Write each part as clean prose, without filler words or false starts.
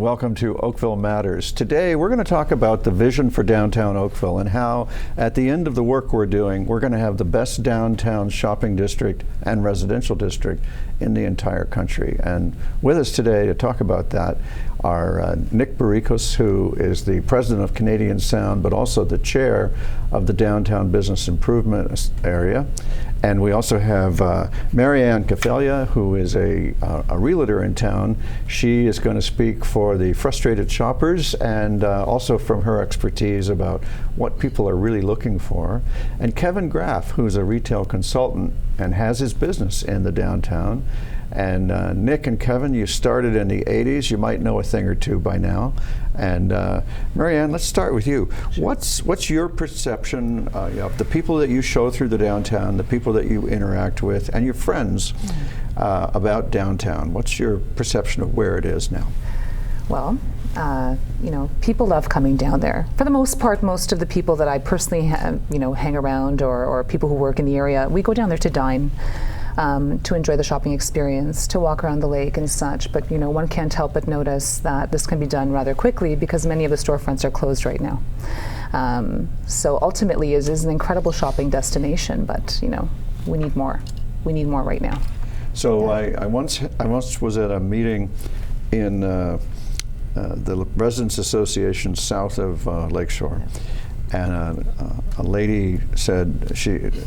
welcome to Oakville Matters. Today we're going to talk about the vision for downtown Oakville and how at the end of the work we're doing, we're going to have the best downtown shopping district and residential district in the entire country. And with us today to talk about that are Nick Bourikas, who is the president of Canadian Sound, but also the chair of the Downtown Business Improvement Area. And we also have Maryann Kenfelja, who is a realtor in town. She is going to speak for the frustrated shoppers and also from her expertise about what people are really looking for. And Kevin Graff, who's a retail consultant and has his business in the downtown. And Nick and Kevin, you started in the 80s. You might know a thing or two by now. And Maryann, let's start with you. What's your perception of the people that you show through the downtown, the people that you interact with, and your friends about downtown? What's your perception of where it is now? Well, people love coming down there. For the most part, most of the people that I personally hang around or people who work in the area, we go down there to dine. To enjoy the shopping experience, to walk around the lake and such. But one can't help but notice that this can be done rather quickly because many of the storefronts are closed right now. So ultimately, it is an incredible shopping destination, but we need more. We need more right now. So yeah. I once was at a meeting in the Residents Association south of Lakeshore. Yeah. And a lady said,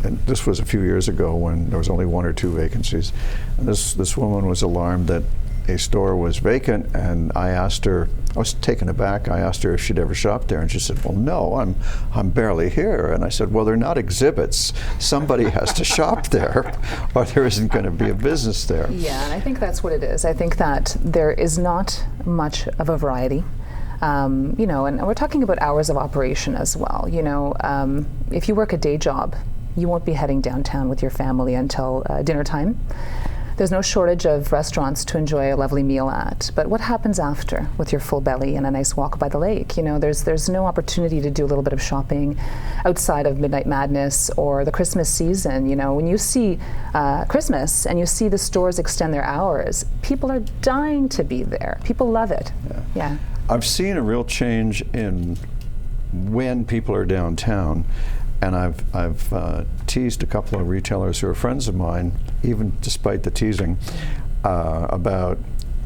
and this was a few years ago when there was only 1 or 2 vacancies. And this woman was alarmed that a store was vacant, and I asked her, I was taken aback, I asked her if she'd ever shopped there, and she said, well, no, I'm barely here. And I said, well, they're not exhibits. Somebody has to shop there, or there isn't going to be a business there. Yeah, and I think that's what it is. I think that there is not much of a variety. And we're talking about hours of operation as well. If you work a day job, you won't be heading downtown with your family until dinner time. There's no shortage of restaurants to enjoy a lovely meal at. But what happens after with your full belly and a nice walk by the lake? There's no opportunity to do a little bit of shopping outside of Midnight Madness or the Christmas season. When you see Christmas and you see the stores extend their hours, people are dying to be there. People love it. Yeah. I've seen a real change in when people are downtown, and I've teased a couple of retailers who are friends of mine, even despite the teasing, about,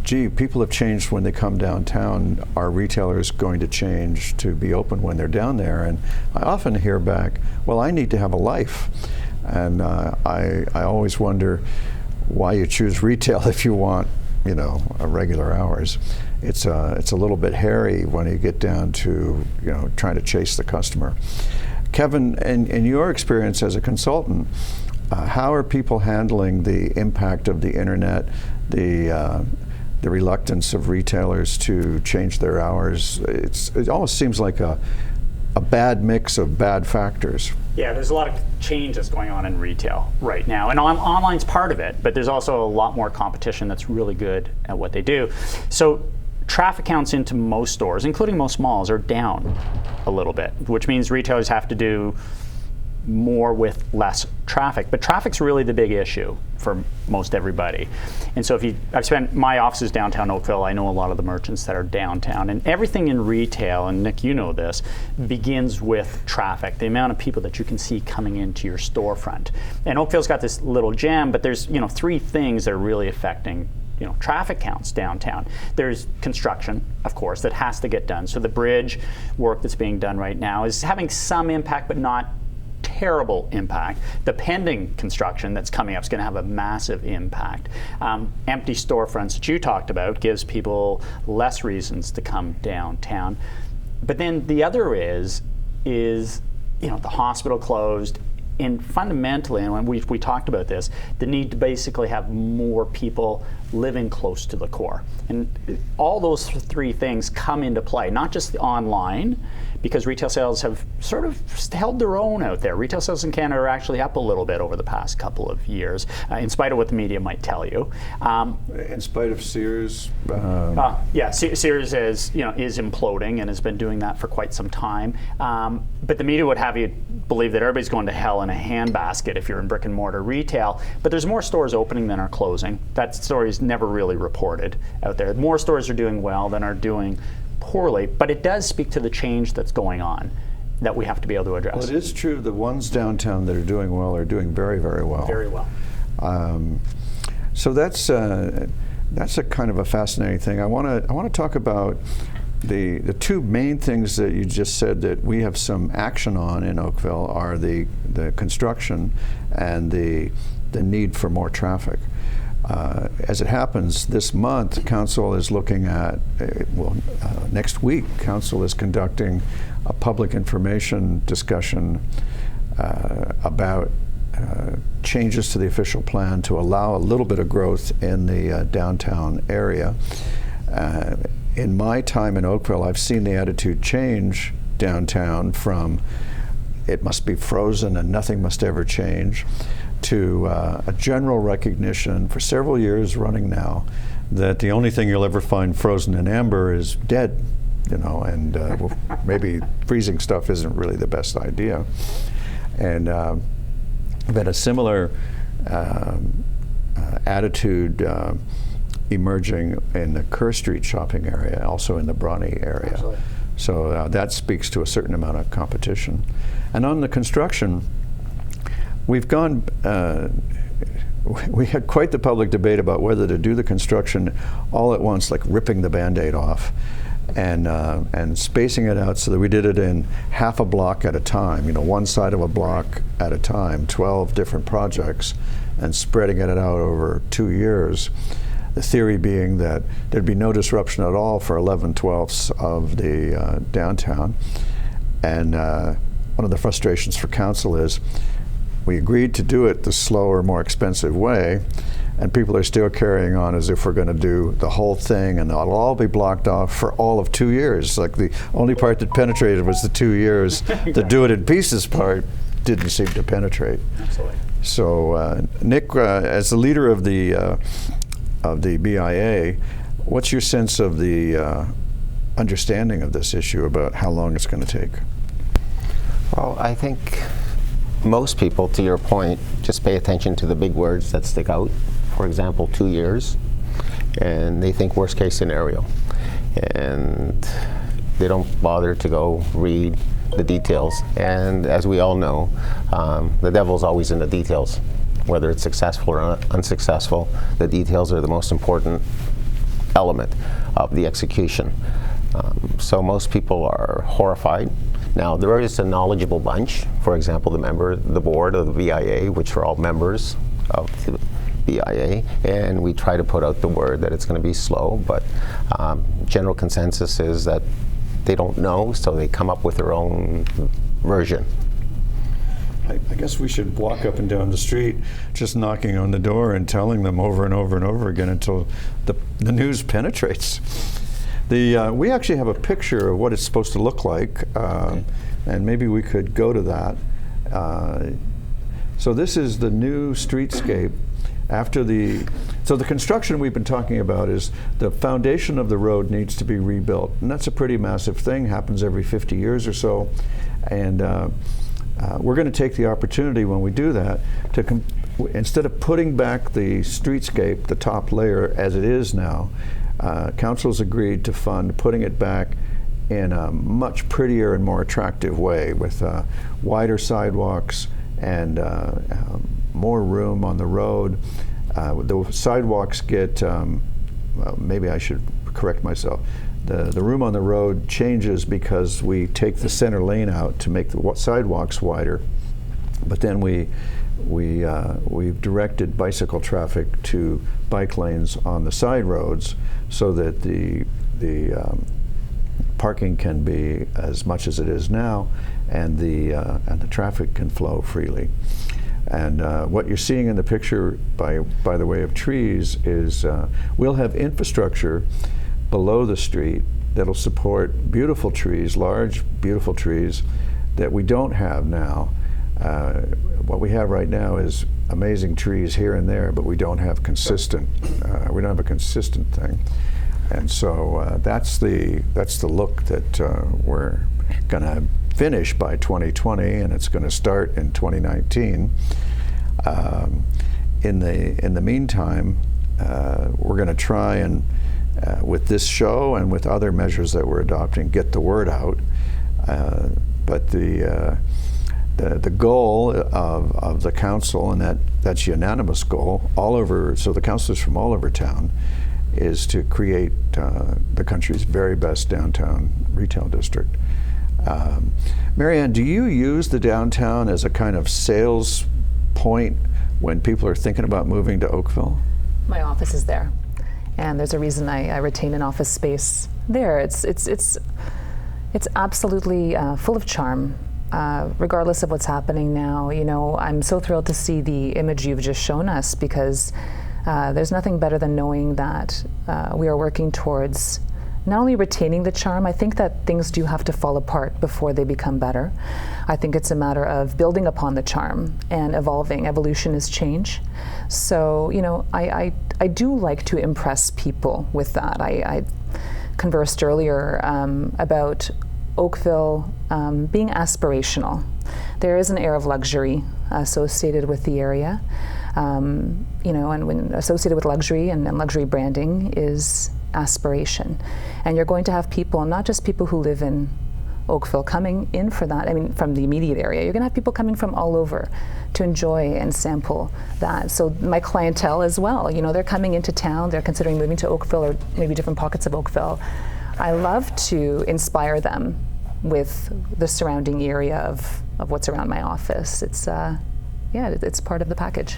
gee, people have changed when they come downtown. Are retailers going to change to be open when they're down there? And I often hear back, well, I need to have a life. And I always wonder why you choose retail if you want regular hours. It's a little bit hairy when you get down to trying to chase the customer. Kevin, in your experience as a consultant, how are people handling the impact of the internet, the reluctance of retailers to change their hours? It almost seems like a bad mix of bad factors. Yeah, there's a lot of changes going on in retail right now, and online's part of it, but there's also a lot more competition that's really good at what they do. So traffic counts into most stores, including most malls, are down a little bit, which means retailers have to do more with less traffic. But traffic's really the big issue for most everybody. And so I've spent my offices downtown Oakville. I know a lot of the merchants that are downtown, and everything in retail, and Nick, you know this, begins with traffic, the amount of people that you can see coming into your storefront. And Oakville's got this little gem, but there's 3 things that are really affecting traffic counts downtown. There's construction, of course, that has to get done. So the bridge work that's being done right now is having some impact, but not terrible impact. The pending construction that's coming up is going to have a massive impact. Empty storefronts that you talked about gives people less reasons to come downtown. But then the other is the hospital closed. And fundamentally, and when we talked about this, the need to basically have more people living close to the core. And all those 3 things come into play, not just the online, because retail sales have sort of held their own out there. Retail sales in Canada are actually up a little bit over the past couple of years, in spite of what the media might tell you. In spite of Sears? Sears is imploding and has been doing that for quite some time. But the media would have you believe that everybody's going to hell in a handbasket if you're in brick and mortar retail, but there's more stores opening than are closing. That story is never really reported out there. More stores are doing well than are doing poorly, but it does speak to the change that's going on that we have to be able to address. Well, it is true the ones downtown that are doing well are doing very, very well. Very well. So that's a kind of a fascinating thing. I want to talk about the two main things that you just said that we have some action on in Oakville are the construction and the need for more traffic. As it happens, this month, Council is looking at, next week, Council is conducting a public information discussion about changes to the official plan to allow a little bit of growth in the downtown area. In my time in Oakville, I've seen the attitude change downtown from it must be frozen and nothing must ever change to a general recognition for several years running now that the only thing you'll ever find frozen in amber is dead, and well, maybe freezing stuff isn't really the best idea. And but a similar attitude emerging in the Kerr Street shopping area, also in the Bronte area. Absolutely. So that speaks to a certain amount of competition. And on the construction, we've gone, we had quite the public debate about whether to do the construction all at once, like ripping the Band-Aid off, and spacing it out so that we did it in half a block at a time, one side of a block at a time, 12 different projects, and spreading it out over 2 years. The theory being that there'd be no disruption at all for 11/12ths of the downtown. And one of the frustrations for council is we agreed to do it the slower, more expensive way, and people are still carrying on as if we're going to do the whole thing and it'll all be blocked off for all of 2 years. Like the only part that penetrated was the 2 years. The do it in pieces part didn't seem to penetrate. Absolutely. So Nick, as the leader of the BIA, what's your sense of the understanding of this issue about how long it's going to take? Well, I think most people, to your point, just pay attention to the big words that stick out. For example, 2 years, and they think worst case scenario. And they don't bother to go read the details. And as we all know, the devil's always in the details. Whether it's successful or unsuccessful, the details are the most important element of the execution. So most people are horrified. Now, there is a knowledgeable bunch, for example, the board of the BIA, which are all members of the BIA, and we try to put out the word that it's going to be slow, but general consensus is that they don't know, so they come up with their own version. I guess we should walk up and down the street just knocking on the door and telling them over and over and over again until the news penetrates. We actually have a picture of what it's supposed to look like, and maybe we could go to that. So this is the new streetscape after so the construction we've been talking about is the foundation of the road needs to be rebuilt, and that's a pretty massive thing, happens every 50 years or so, and we're going to take the opportunity when we do that to instead of putting back the streetscape, the top layer as it is now, council's agreed to fund putting it back in a much prettier and more attractive way with wider sidewalks and more room on the road. The sidewalks get, maybe I should correct myself, the room on the road changes because we take the center lane out to make the sidewalks wider, but then we've directed bicycle traffic to bike lanes on the side roads so that the parking can be as much as it is now, and the traffic can flow freely. And what you're seeing in the picture by the way of trees is we'll have infrastructure below the street that'll support beautiful trees, large beautiful trees that we don't have now. What we have right now is amazing trees here and there, but we don't have consistent. We don't have a consistent thing. And so that's the look that we're going to finish by 2020, and it's going to start in 2019. In the meantime, we're going to try and, with this show and with other measures that we're adopting, get the word out. But the goal of the council, and that's unanimous goal all over, so the councilors from all over town, is to create the country's very best downtown retail district. Maryann, do you use the downtown as a kind of sales point when people are thinking about moving to Oakville? My office is there, and there's a reason I retain an office space there. It's absolutely full of charm, regardless of what's happening now. You know, I'm so thrilled to see the image you've just shown us, because there's nothing better than knowing that we are working towards not only retaining the charm. I think that things do have to fall apart before they become better. I think it's a matter of building upon the charm and evolving. Evolution is change. So, you know, I do like to impress people with that. I conversed earlier about Oakville being aspirational. There is an air of luxury associated with the area. You know, and when associated with luxury and luxury branding is aspiration. And you're going to have people, not just people who live in Oakville, coming in for that. I mean, from the immediate area. You're going to have people coming from all over to enjoy and sample that. So my clientele as well, you know, they're coming into town, they're considering moving to Oakville or maybe different pockets of Oakville. I love to inspire them with the surrounding area of what's around my office. It's, yeah, it's part of the package.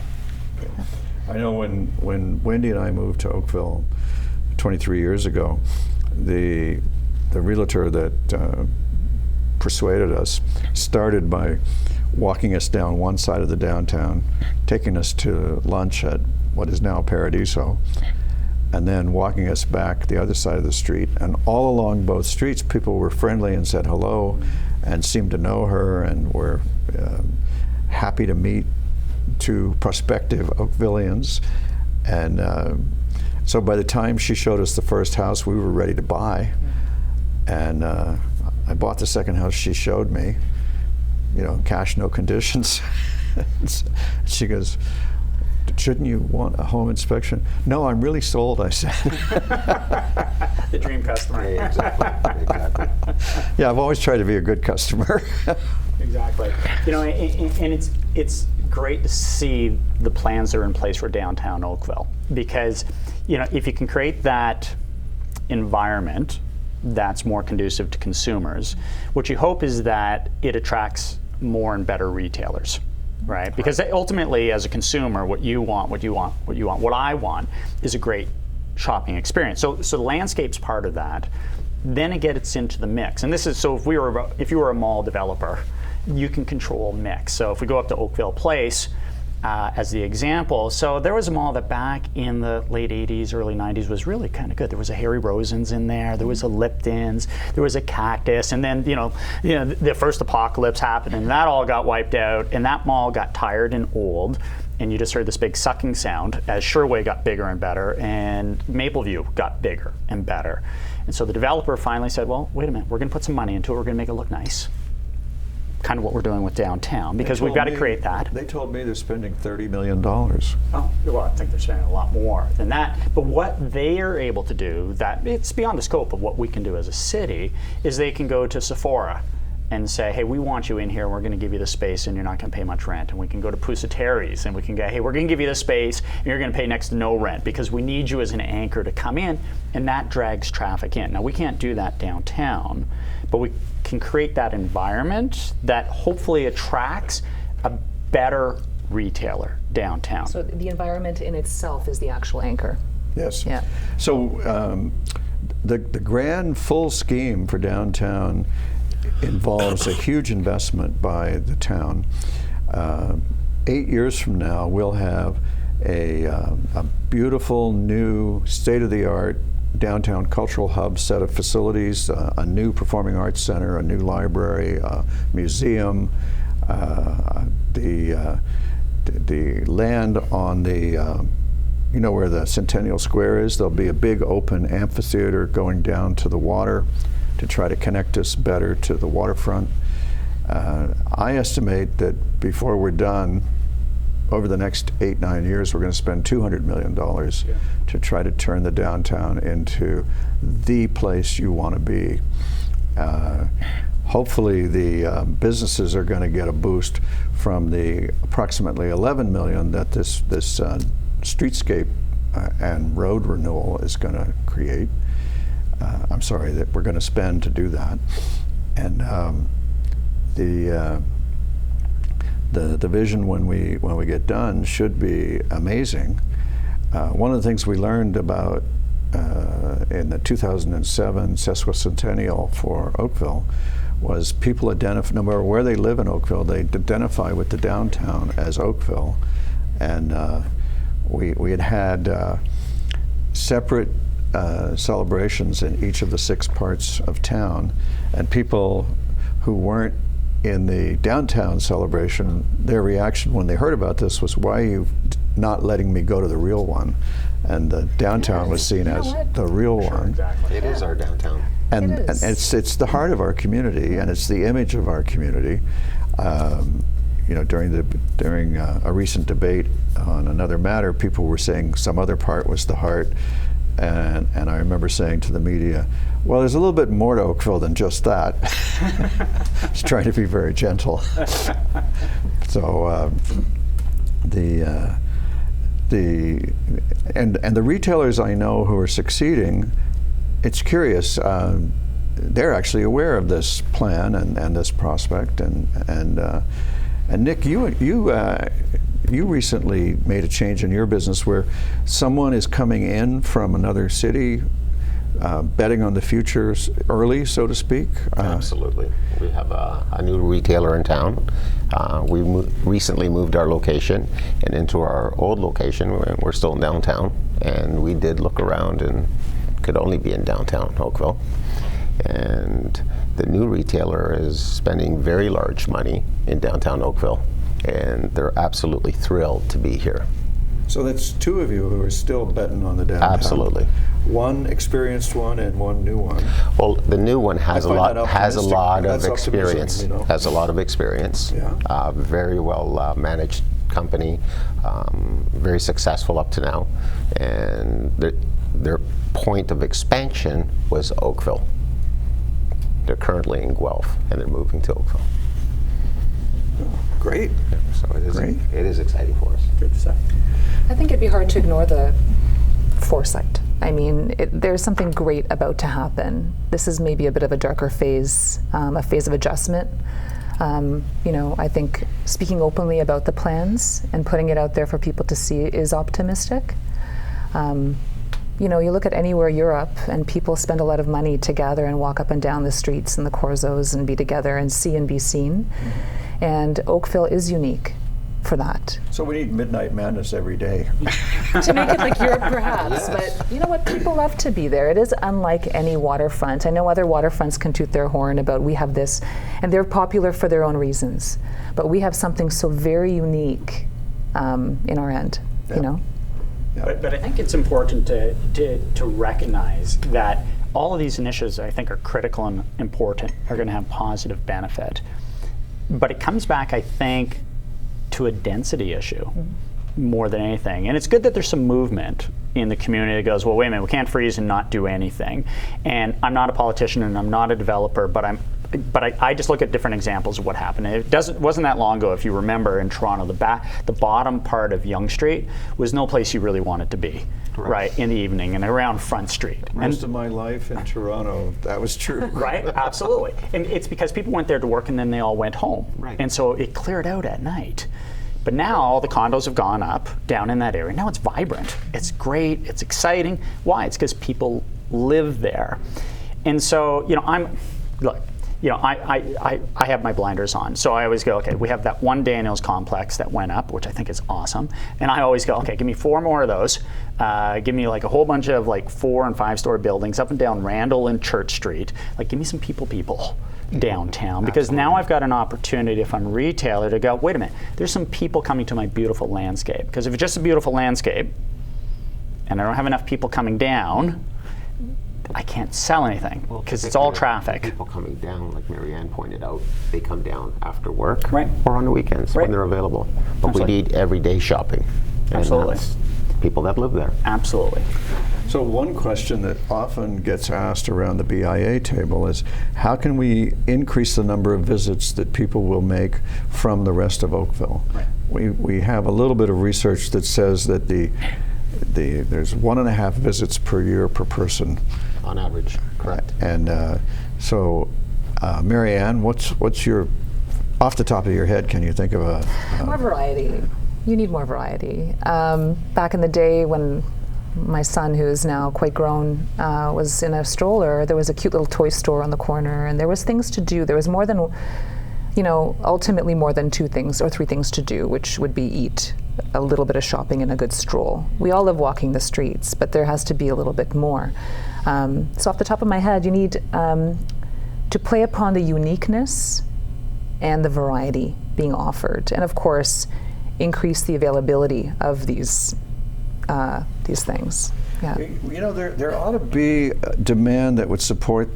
I know when Wendy and I moved to Oakville 23 years ago, the realtor that persuaded us started by walking us down one side of the downtown, taking us to lunch at what is now Paradiso, and then walking us back the other side of the street. And all along both streets, people were friendly and said hello and seemed to know her and were happy to meet two prospective Oakvillians. And so by the time she showed us the first house, we were ready to buy. And I bought the second house she showed me, you know, cash, no conditions. She goes, "Shouldn't you want a home inspection?" "No, I'm really sold," I said. The dream customer. Yeah, exactly. Yeah, I've always tried to be a good customer. Exactly. You know, and it's great to see the plans that are in place for downtown Oakville, because, you know, if you can create that environment that's more conducive to consumers, what you hope is that it attracts more and better retailers, right? Because ultimately, as a consumer, what I want is a great shopping experience. So the landscape's part of that. Then it gets into the mix, and this is so if you were a mall developer, you can control mix. So if we go up to Oakville Place as the example, so there was a mall that back in the late 80s, early 90s was really kind of good. There was a Harry Rosen's in there, there was a Lipton's, there was a Cactus, and then you know the first apocalypse happened, and that all got wiped out, and that mall got tired and old, and you just heard this big sucking sound as Sherway got bigger and better, and Mapleview got bigger and better. And so the developer finally said, well, wait a minute, we're going to put some money into it, we're going to make it look nice. Kind of what we're doing with downtown, because we've got to create that. They told me they're spending $30 million. Oh, well, I think they're spending a lot more than that. But what they are able to do, that it's beyond the scope of what we can do as a city, is they can go to Sephora and say, hey, we want you in here, we're going to give you the space, and you're not going to pay much rent. And we can go to Pusateri's, and we can go, hey, we're going to give you the space, and you're going to pay next to no rent, because we need you as an anchor to come in, and that drags traffic in. Now, we can't do that downtown, but we can create that environment that hopefully attracts a better retailer downtown. So the environment in itself is the actual anchor. Yes. Yeah. So the grand full scheme for downtown involves a huge investment by the town. 8 years from now, we'll have a beautiful new state-of-the-art downtown cultural hub set of facilities, a new performing arts center, a new library, museum, the land on the you know where the Centennial Square is? There'll be a big open amphitheater going down to the water to try to connect us better to the waterfront. I estimate that before we're done, over the next 8-9 years, we're going to spend $200 million to try to turn the downtown into the place you want to be. Hopefully the businesses are going to get a boost from the approximately $11 million that this streetscape and road renewal is going to create. I'm sorry, that we're going to spend to do that. And the vision when we get done should be amazing. One of the things we learned about in the 2007 sesquicentennial for Oakville was people identify, no matter where they live in Oakville, they identify with the downtown as Oakville. And we had separate celebrations in each of the 6 parts of town, and people who weren't in the downtown celebration, their reaction when they heard about this was, why are you not letting me go to the real one? And the downtown was seen as the real one. Exactly. It is our downtown. And it's the heart of our community, and it's the image of our community. You know, during a recent debate on another matter, people were saying some other part was the heart, and I remember saying to the media, well, there's a little bit more to Oakville than just that. Just trying to be very gentle. So the retailers I know who are succeeding, it's curious. They're actually aware of this plan and this prospect, and Nick, you recently made a change in your business where someone is coming in from another city, betting on the future early, so to speak. Absolutely. We have a new retailer in town. We recently moved our location and into our old location. We're still in downtown, and we did look around and could only be in downtown Oakville. And the new retailer is spending very large money in downtown Oakville, and they're absolutely thrilled to be here. So that's 2 of you who are still betting on the downtown. Absolutely. One experienced one and one new one. Well, the new one has a lot of That's experience. optimism, you know. Has a lot of experience. Yeah. Very well managed company, very successful up to now, and their point of expansion was Oakville. They're currently in Guelph, and they're moving to Oakville. Great. So it is exciting for us. Good to say. I think it'd be hard to ignore the foresight. I mean, there's something great about to happen. This is maybe a bit of a darker phase, a phase of adjustment. You know, I think speaking openly about the plans and putting it out there for people to see is optimistic. You know, you look at anywhere Europe, and people spend a lot of money to gather and walk up and down the streets and the corzos and be together and see and be seen. Mm-hmm. And Oakville is unique for that. So we need Midnight Madness every day. To make it like Europe, perhaps. Yes. But you know what? People love to be there. It is unlike any waterfront. I know other waterfronts can toot their horn about, we have this, and they're popular for their own reasons. But we have something so very unique in our end, you know? But I think it's important to recognize that all of these initiatives, I think, are critical and important, are going to have positive benefit. But it comes back, I think, to a density issue more than anything. And it's good that there's some movement in the community that goes, well, wait a minute, we can't freeze and not do anything. And I'm not a politician and I'm not a developer, but I just look at different examples of what happened. It wasn't that long ago, if you remember, in Toronto, the bottom part of Yonge Street was no place you really wanted to be, right, in the evening and around Front Street. Most of my life in Toronto, that was true. Right, absolutely. And it's because people went there to work and then they all went home. Right. And so it cleared out at night. But now all the condos have gone up down in that area. Now it's vibrant. It's great. It's exciting. Why? It's because people live there. And so, you know, I have my blinders on. So I always go, okay, we have that one Daniels complex that went up, which I think is awesome. And I always go, okay, give me 4 more of those. Give me like a whole bunch of like 4- and 5-story buildings up and down Randall and Church Street. Like, give me some people downtown, because now I've got an opportunity, if I'm a retailer, to go, wait a minute, there's some people coming to my beautiful landscape. Because if it's just a beautiful landscape, and I don't have enough people coming down, I can't sell anything because it's all traffic. People coming down, like Maryann pointed out, they come down after work Right. or on the weekends Right. when they're available. But Absolutely. we need everyday shopping. And Absolutely. that's people that live there. Absolutely. So one question that often gets asked around the BIA table is, how can we increase the number of visits that people will make from the rest of Oakville? Right. We have a little bit of research that says that there's 1.5 visits per year per person. On average, correct. And so, Maryann, what's your, off the top of your head, can you think of a More variety. You need more variety. Back in the day when my son, who is now quite grown, was in a stroller, there was a cute little toy store on the corner, and there was things to do. There was more than, ultimately more than 2 things or 3 things to do, which would be eat, a little bit of shopping, and a good stroll. We all love walking the streets, but there has to be a little bit more. So off the top of my head, you need to play upon the uniqueness and the variety being offered, and of course, increase the availability of these things. Yeah. There ought to be a demand that would support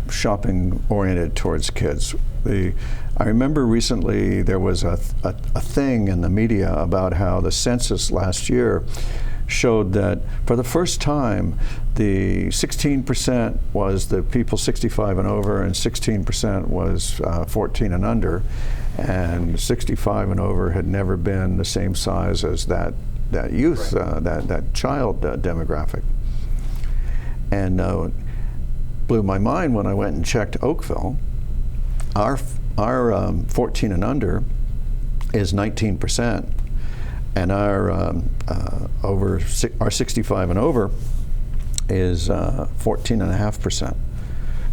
shopping oriented towards kids. I remember recently there was a thing in the media about how the census last year showed that for the first time, the 16% was the people 65 and over, and 16% was 14 and under, and 65 and over had never been the same size as that youth, that child demographic. And blew my mind when I went and checked Oakville. Our 14 and under is 19%, and our 65 and over is 14.5%.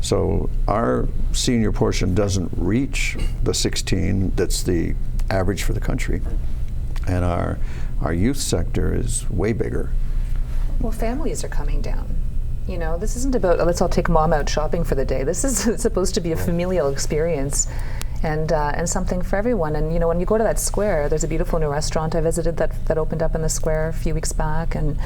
So our senior portion doesn't reach the 16 that's the average for the country, and our youth sector is way bigger. Well, families are coming down. This isn't about, let's all take mom out shopping for the day. This is supposed to be a familial experience and something for everyone. And, when you go to that square, there's a beautiful new restaurant I visited that opened up in the square a few weeks back. And,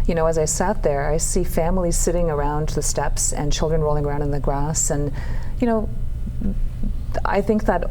as I sat there, I see families sitting around the steps and children rolling around in the grass. And, I think that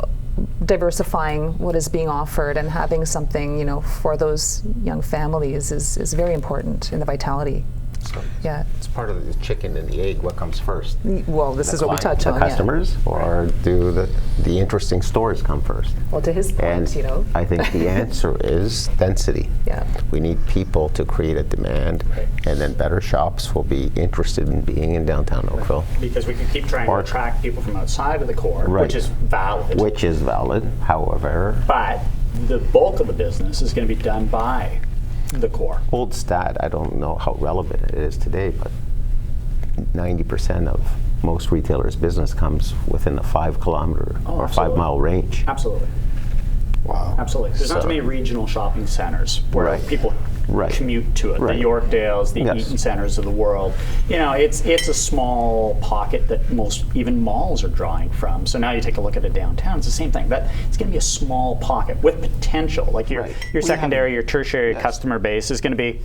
diversifying what is being offered and having something, for those young families is very important in the vitality. So Yeah. it's part of the chicken and the egg. What comes first? Well, this is what we touch on. The customers, or do the interesting stories come first? Well, to his point, And I think the answer is density. Yeah. We need people to create a demand, and then better shops will be interested in being in downtown Oakville. Because we can keep trying to attract people from outside of the core, Right. which is valid. Which is valid, however. But the bulk of the business is going to be done by the core. Old stat, I don't know how relevant it is today, but 90% of most retailers' business comes within the 5-kilometer or absolutely. 5-mile range. Absolutely. Wow. Absolutely. There's not too many regional shopping centers where Right. people Right. commute to it. Right. The Yorkdales, the Yes. Eaton Centers of the world. It's a small pocket that most even malls are drawing from. So now you take a look at a downtown, it's the same thing. But it's going to be a small pocket with potential. Like your Right. your We secondary, have- your tertiary Yes. customer base is going to be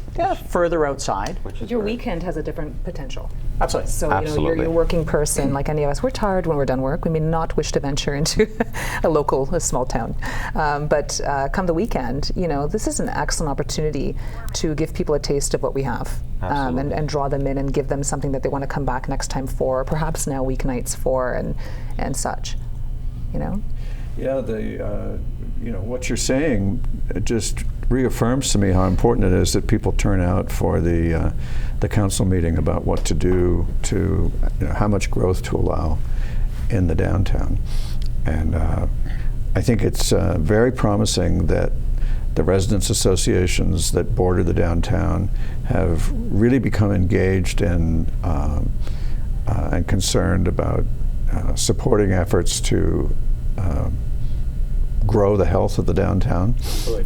further outside. Which is Your very- weekend has a different potential. Absolutely. So, Absolutely. you're a working person like any of us. We're tired when we're done work. We may not wish to venture into a small town. But come the weekend, this is an excellent opportunity to give people a taste of what we have Absolutely. and draw them in and give them something that they want to come back next time for, or perhaps now weeknights for, and such. Yeah, what you're saying, it just reaffirms to me how important it is that people turn out for the council meeting about what to do to, how much growth to allow in the downtown. And I think it's very promising that the residents associations that border the downtown have really become engaged in and concerned about supporting efforts to grow the health of the downtown. Absolutely.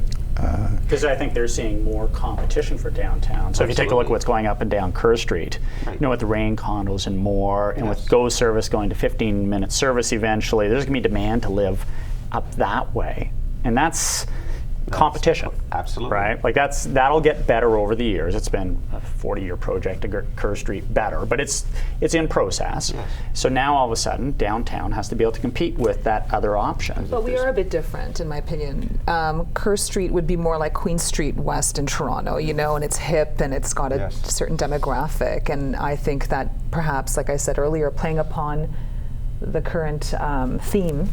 Because I think they're seeing more competition for downtown. So if you take a look at what's going up and down Kerr Street, with the Rain condos and more, and with Go Service going to 15-minute service eventually, there's going to be demand to live up that way. And that's competition. Absolutely. Right? Like that'll get better over the years. It's been a 40-year project to get Kerr Street better, but it's in process. Yes. So now all of a sudden, downtown has to be able to compete with that other option. But we are a bit different, in my opinion. Kerr Street would be more like Queen Street West in Toronto, you know, and it's hip and it's got a Yes. certain demographic. And I think that perhaps, like I said earlier, playing upon the current theme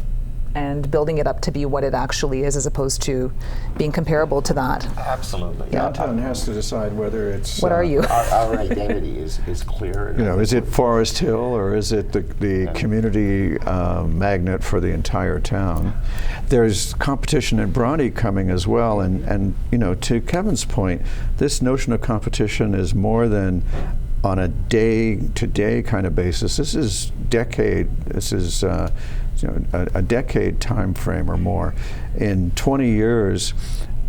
and building it up to be what it actually is, as opposed to being comparable to that. Absolutely. Downtown has to decide whether it's. What are you? Our identity is clear. You know, is it Forest Hill or is it the community magnet for the entire town? There's competition in Bronte coming as well, and you know, to Kevin's point, this notion of competition is more than on a day-to-day kind of basis. This is a decade time frame or more. In 20 years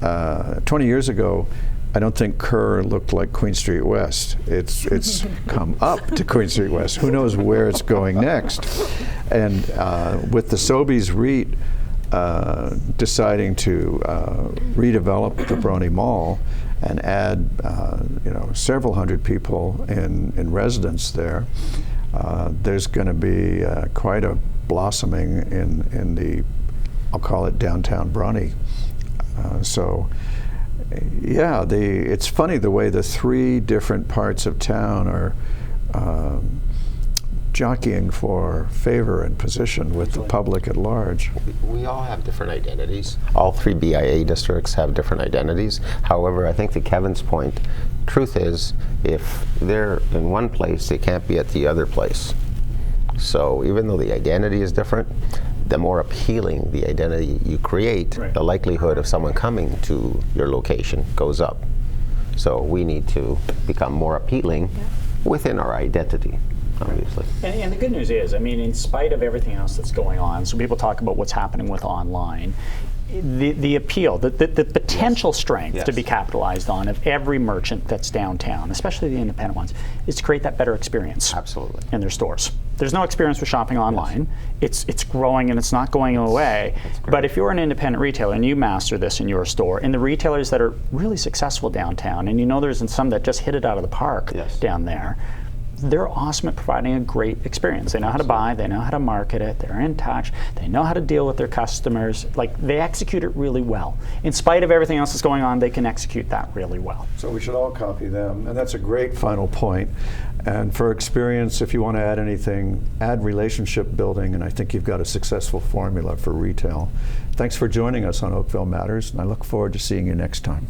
ago, I don't think Kerr looked like Queen Street West. It's come up to Queen Street West. Who knows where it's going next? And with the Sotheby's REIT deciding to redevelop the Bronte Mall and add several hundred people in residence there, there's going to be quite a blossoming in the, I'll call it downtown Bronte. Yeah, it's funny the way the three different parts of town are jockeying for favor and position with the public at large. We all have different identities. All three BIA districts have different identities. However, I think to Kevin's point, truth is, if they're in one place, they can't be at the other place. So even though the identity is different, the more appealing the identity you create, right, the likelihood of someone coming to your location goes up. So we need to become more appealing within our identity, obviously. And the good news is, I mean, in spite of everything else that's going on, so people talk about what's happening with online, the appeal, the potential strength to be capitalized on of every merchant that's downtown, especially the independent ones, is to create that better experience. Absolutely. In their stores. There's no experience with shopping online. It's growing and it's not going away. But if you're an independent retailer and you master this in your store, and the retailers that are really successful downtown, and you know there's some that just hit it out of the park down there, they're awesome at providing a great experience. They know how to buy, they know how to market it, they're in touch, they know how to deal with their customers. Like, they execute it really well. In spite of everything else that's going on, they can execute that really well. So we should all copy them, and that's a great final point. And for experience, if you want to add anything, add relationship building, and I think you've got a successful formula for retail. Thanks for joining us on Oakville Matters, and I look forward to seeing you next time.